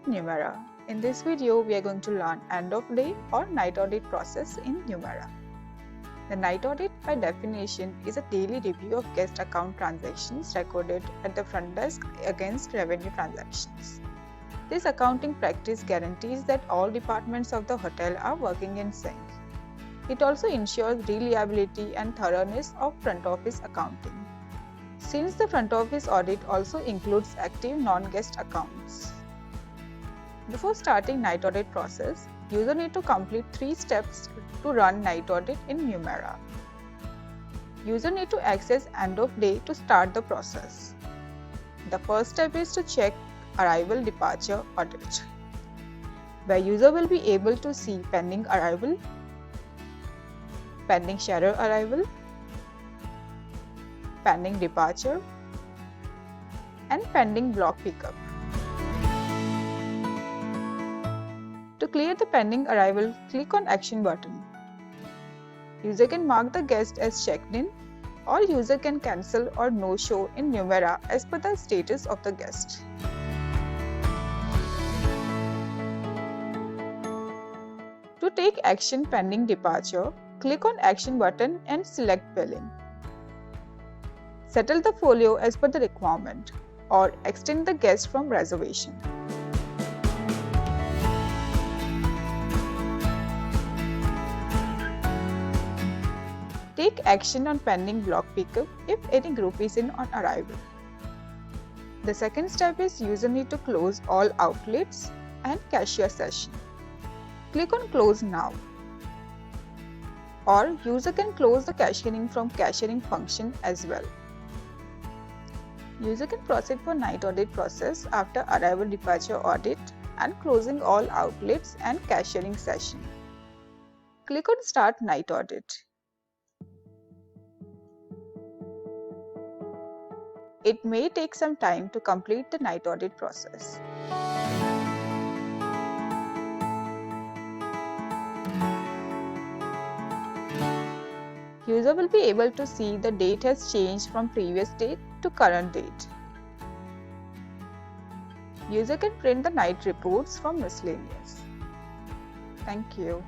Numerah. In this video, we are going to learn end of day or night audit process in Numerah. The night audit by definition is a daily review of guest account transactions recorded at the front desk against revenue transactions. This accounting practice guarantees that all departments of the hotel are working in sync. It also ensures reliability and thoroughness of front office accounting, since the front office audit also includes active non-guest accounts. Before starting night audit process, user need to complete 3 steps to run night audit in Numerah. User need to access end of day to start the process. The first step is to check arrival departure audit, where user will be able to see pending arrival, pending sharer arrival, pending departure, and pending block pickup. To clear the pending arrival, click on Action button. User can mark the guest as checked in, or user can cancel or no-show in Numerah as per the status of the guest. To take action pending departure, click on Action button and select Billing. Settle the folio as per the requirement, or extend the guest from reservation. Take action on pending block pickup if any group is in on arrival. The second step is user need to close all outlets and cashier session. Click on Close Now. Or user can close the cashiering from cashiering function as well. User can proceed for night audit process after arrival departure audit and closing all outlets and cashiering session. Click on Start Night Audit. It may take some time to complete the night audit process. User will be able to see the date has changed from previous date to current date. User can print the night reports from miscellaneous. Thank you.